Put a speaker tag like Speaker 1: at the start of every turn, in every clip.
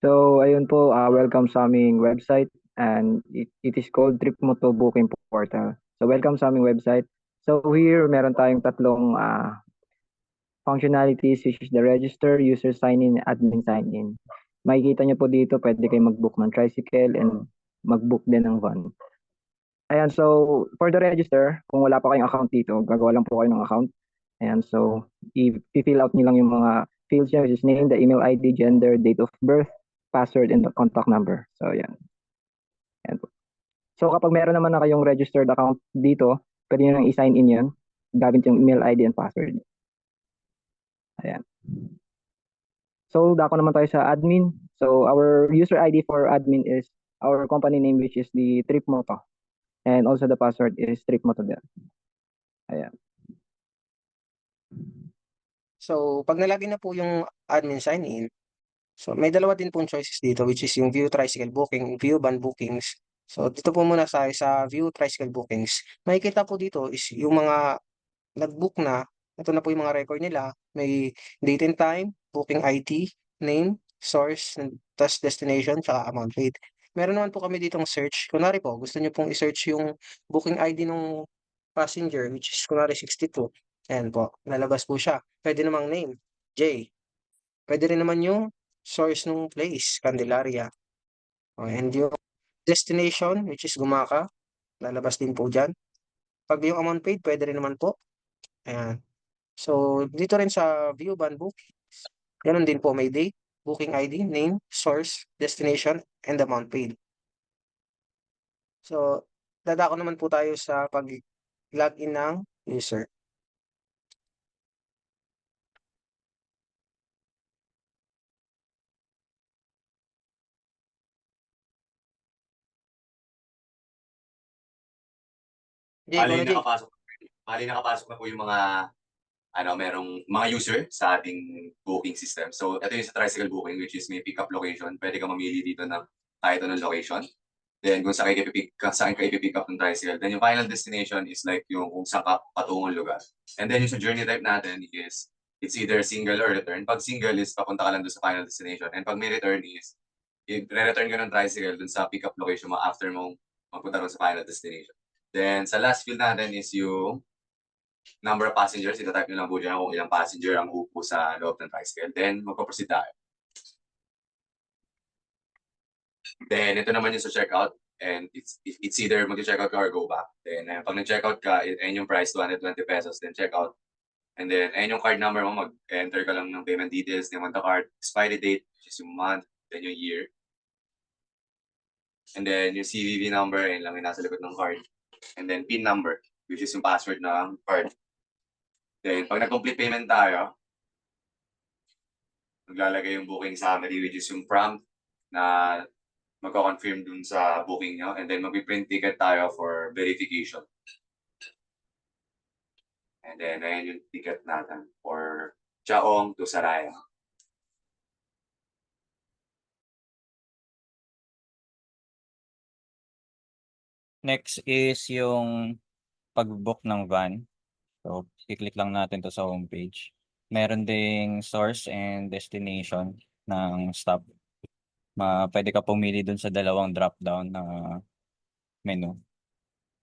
Speaker 1: So, ayun po, welcome sa aming website and it is called Tripmoto Booking Portal. So, welcome sa aming website. So, here meron tayong tatlong functionalities which is the register, user sign-in, admin sign-in. Makikita niyo po dito, pwede kayo mag-book ng tricycle and mag-book din ng van. Ayan, so for the register, kung wala pa kayong account dito, gagawa lang po kayo ng account. Ayan, so i-fill out niyo lang yung mga fields niya, which is name, the email ID, gender, date of birth, password, and the contact number. So, ayan. Ayan po. So, kapag meron naman na kayong registered account dito, pwede nyo nang i-sign in yun gamit yung email ID and password. Ayan. So, dako naman tayo sa admin. So, our user ID for admin is our company name, which is the Tripmoto. And also the password is Tripmoto din. Ayan.
Speaker 2: So, pag nalagin na po yung admin sign-in, so may dalawa din pong choices dito which is yung view tricycle booking, view van bookings. So, dito po muna tayo sa view tricycle bookings. Makikita po dito is yung mga nag-book na, ito na po yung mga record nila. May date and time, booking ID, name, source, tas destination, tsaka amount paid. Meron naman po kami ditong search. Kunwari po, gusto nyo pong i-search yung booking ID ng passenger, which is kunwari 62. Ayan po, lalabas po siya. Pwede namang name, J. Pwede rin naman yung source ng place, Candelaria. Okay, and yung destination, which is Gumaka, lalabas din po dyan. Pag yung amount paid, pwede rin naman po. Ayan. So, dito rin sa view ban bookings, ganun din po, may date, booking ID, name, source, destination, and amount paid. So, dadako naman po tayo sa pag-login ng user. Jay, ikaw
Speaker 3: Bali
Speaker 2: na, Jay.
Speaker 3: nakapasok bali nakapasok na po yung merong mga user sa ating booking system. So, ito yung sa tricycle booking, which is may pick-up location. Pwede ka mamili dito ng kahit anong location. Then, kung saan ka ipipick up ng tricycle. Then, yung final destination is like yung kung saan ka patungong lugar. And then, yung sa journey type natin is it's either single or return. Pag single is papunta ka lang doon sa final destination. And pag may return is i-return ka ng tricycle doon sa pick-up location mo after mong magpunta doon sa final destination. Then, sa last field natin is yung number of passengers. Ito-type nyo lang po dyan kung ilang passenger ang upo sa loob ng tricycle. Then, magpaproceed tayo. Then, ito naman yung sa checkout. And it's either mag-checkout ka or go back. Then, pag nag-checkout ka, ayun yung price, 220 pesos. Then, checkout. And then, ayun yung card number mo. Mag-enter ka lang ng payment details, name on the card, expiry date, which is yung month, then yung year. And then, yung CVV number, ayun lang yung nasa likod ng card. And then, PIN number, which is yung password ng card. Then, pag nag-complete payment tayo, maglalagay yung booking summary, which is yung prompt na magko-confirm dun sa booking nyo. And then, mag-print ticket tayo for verification. And then, ayan yung ticket natin for Chaong to Saraya.
Speaker 4: Next is yung pag-book ng van. So, i-click lang natin to sa homepage. Meron ding source and destination ng stop. Pwede ka pumili dun sa dalawang drop-down na menu.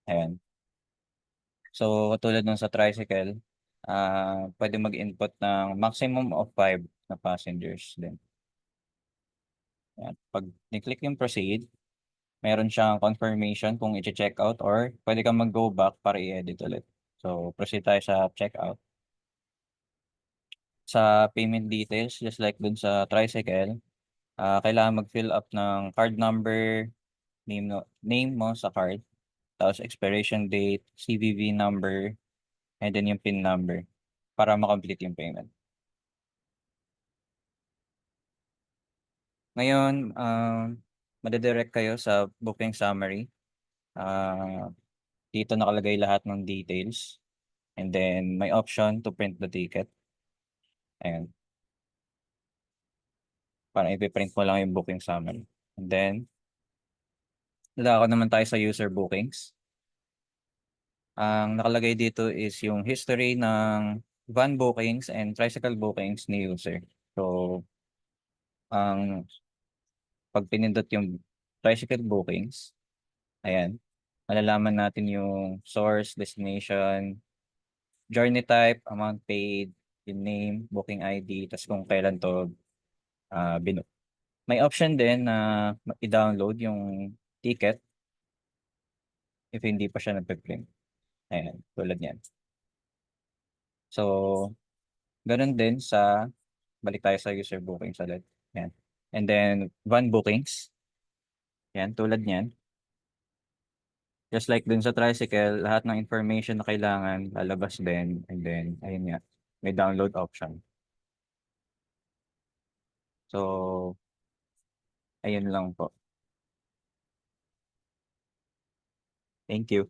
Speaker 4: Ayan. So, katulad nung sa tricycle, pwede mag-input ng maximum of 5 na passengers din. Ayan. Pag ni-click yung proceed, meron siyang confirmation kung i-check out or pwede kang mag-go back para i-edit ulit. So, proceed tayo sa checkout. Sa payment details, just like dun sa tricycle, kailangan mag-fill up ng card number, name mo sa card, tapos expiration date, CVV number, and then yung PIN number para makomplete yung payment. Ngayon, madidirect kayo sa booking summary. Dito nakalagay lahat ng details. And then, may option to print the ticket. Ayan. Para ipiprint mo lang yung booking summary. And then, lalakad naman tayo sa user bookings. Ang nakalagay dito is yung history ng van bookings and tricycle bookings ni user. So, ang pag pinindot yung tricycle bookings, ayan, malalaman natin yung source, destination, journey type, amount paid, yung name, booking ID, tas kung kailan to binook. May option din na i-download yung ticket if hindi pa siya nagpe-print. Ayan, tulad niyan. So, ganun din balik tayo sa user bookings ulit. Ayan. And then, van bookings. Ayan, tulad niyan. Just like dun sa tricycle, lahat ng information na kailangan lalabas din. And then, ayun nga, may download option. So, ayun lang po. Thank you.